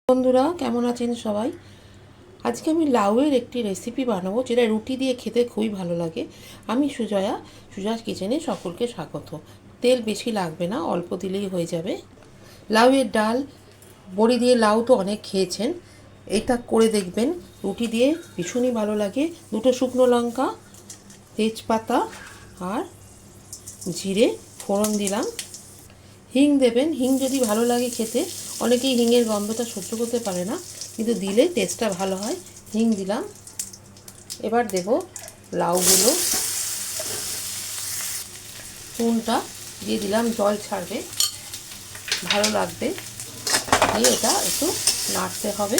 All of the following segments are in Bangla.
বন্ধুরা কেমন আছেন সবাই। আজকে আমি লাউয়ের একটি রেসিপি বানাবো যেটা রুটি দিয়ে খেতে খুবই ভালো লাগে। আমি সুজাস কিচেনে সকলকে স্বাগত। তেল বেশি লাগবে না, অল্প দিলেই হয়ে যাবে। লাউয়ের ডাল, বড়ি দিয়ে লাউ তো অনেক খেয়েছেন, এটা করে দেখবেন, রুটি দিয়ে ভীষণই ভালো লাগে। দুটো শুকনো লঙ্কা, তেজপাতা আর জিরে ফোড়ন দিলাম। হিং দেবেন, হিং যদি ভালো লাগে খেতে। অনেকেই হিঙের গন্ধটা সহ্য করতে পারে না, কিন্তু দিলে টেস্টটা ভালো হয়। হিং দিলাম। এবার দেব লাউগুলো, চুনটা দিয়ে দিলাম, জল ছাড়বে, ভালো লাগবে। দিয়ে এটা একটু নাড়তে হবে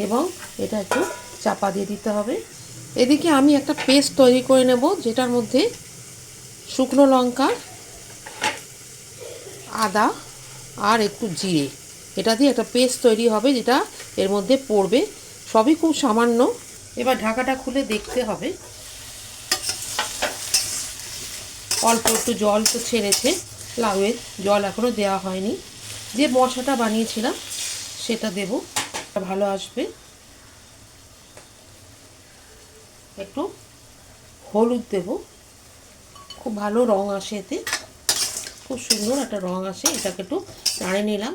এবং এটা একটু চাপা দিয়ে দিতে হবে। এদিকে আমি একটা পেস্ট তৈরি করে নেব, যেটার মধ্যে শুকনো লঙ্কা, আদা আর একটু জিরে, এটা দিয়ে একটা পেস্ট তৈরি হবে যেটা এর মধ্যে পড়বে। সবই খুব সামান্য। এবার ঢাকাটা খুলে দেখতে হবে। অল্প একটু জল তো ছেড়েছে, লাউয়ের জল এখনও দেওয়া হয়নি। যে মশলাটা বানিয়েছিলাম সেটা দেব, ভালো আসবে। একটু হলুদ দেব, খুব ভালো রং আসে এতে, খুব সুন্দর একটা রং আসে। এটাকে একটু নাড়ে নিলাম।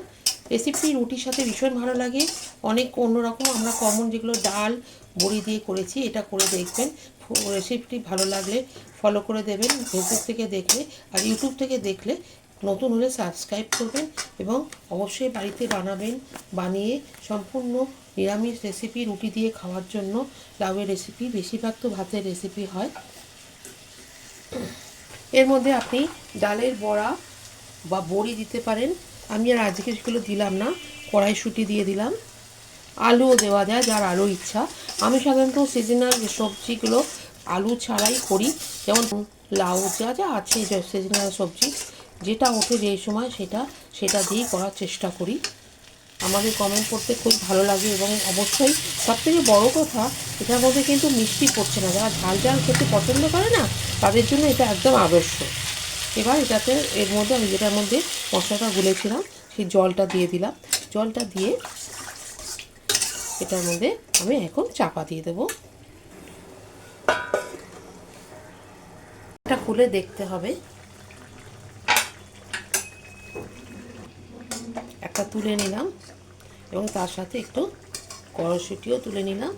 রেসিপি রুটির সাথে ভীষণ ভালো লাগে। অনেক অন্যরকম, আমরা কমন যেগুলো ডাল বড়ি দিয়ে করেছি, এটা করে দেখবেন। রেসিপিটি ভালো লাগলে ফলো করে দেবেন ফেসবুক থেকে দেখলে, আর ইউটিউব থেকে দেখলে নতুন হলে সাবস্ক্রাইব করবেন এবং অবশ্যই বাড়িতে বানাবেন। বানিয়ে সম্পূর্ণ নিরামিষ রেসিপি, রুটি দিয়ে খাওয়ার জন্য লাউয়ের রেসিপি, বেশিরভাগ তো ভাতের রেসিপি হয়। এর মধ্যে আপনি ডালের বড়া বা বড়ি দিতে পারেন। আমি আর আজকে সেগুলো দিলাম না, কড়াইশুঁটি দিয়ে দিলাম। আলুও দেওয়া যায়, যার আলু ইচ্ছা। আমি সাধারণত সিজনাল যে সবজিগুলো আলু ছাড়াই করি, যেমন লাউ, যা যা আছে সিজনাল সবজি, যেটা ওঠে যেই সময় সেটা দিয়েই করার চেষ্টা করি। আমাদের কমেন্ট করতে খুব ভালো লাগে এবং অবশ্যই সবথেকে বড় কথা, এটার মধ্যে কিন্তু মিষ্টি পড়ছে না। যারা ঝাল ঝাল খেতে পছন্দ করে না, তাদের জন্য এটা একদম আদর্শ। এবার এটাতে এর মধ্যে আমি যেটার মধ্যে মশলাটা গুলেছিলাম সেই জলটা দিয়ে দিলাম। জলটা দিয়ে এটার মধ্যে আমি এখন চাপা দিয়ে দেবো। এটা খুলে দেখতে হবে। একটা তুলে নিলাম এবং তার সাথে একটু কড়াইশুঁটিও তুলে নিলাম।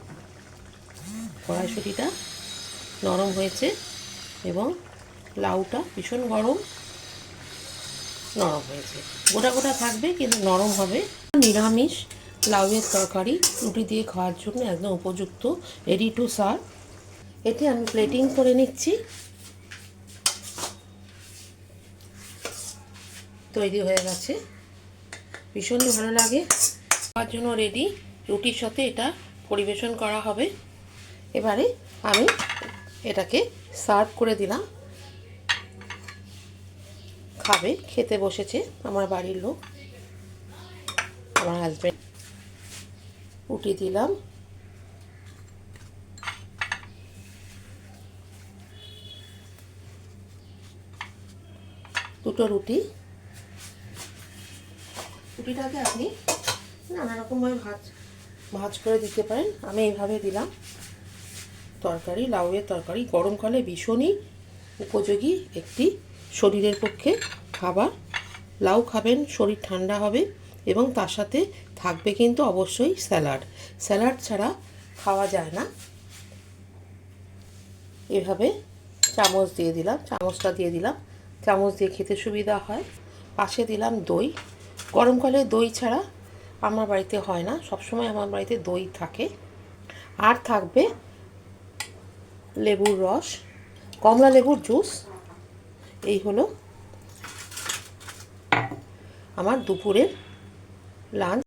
কড়াইশুঁটিটা নরম হয়েছে এবং লাউটা ভীষণ নরম হয়েছে। গোটা গোটা থাকবে কিন্তু নরম হবে। নিরামিষ লাউয়ের তরকারি রুটি দিয়ে খাওয়ার জন্য একদম উপযুক্ত, রেডি টু সার্ভ। এটি আমি প্লেটিং করে নিচ্ছি। তৈরি হয়ে গেছে, ভীষণই ভালো লাগে, খাওয়ার জন্য রেডি। রুটির সাথে এটা পরিবেশন করা হবে। এবারে আমি এটাকে সার্ভ করে দিলাম। খাবে, খেতে বসেছে আমার বাড়ির লোক, আমার হাজব্যান্ড। রুটি দিলাম, দুটো রুটি। রুটিটাকে আপনি নানা রকমভাবে ভাজ করে দিতে পারেন। আমি এইভাবে দিলাম। তরকারি, লাউয়ের তরকারি গরমকালে ভীষণই উপযোগী একটি শরীরের পক্ষে খাবার। লাউ খাবেন, শরীর ঠান্ডা হবে এবং তার সাথে থাকবে কিন্তু অবশ্যই স্যালাড। স্যালাড ছাড়া খাওয়া যায় না। এভাবে চামচ দিয়ে দিলাম, চামচটা দিয়ে দিলাম, চামচ দিয়ে খেতে সুবিধা হয়। পাশে দিলাম দই। গরমকালে দই ছাড়া আমার বাড়িতে হয় না, সবসময় আমার বাড়িতে দই থাকে। আর থাকবে লেবুর রস, কমলা লেবুর জুস। এই হলো আমার দুপুরের লাঞ্চ।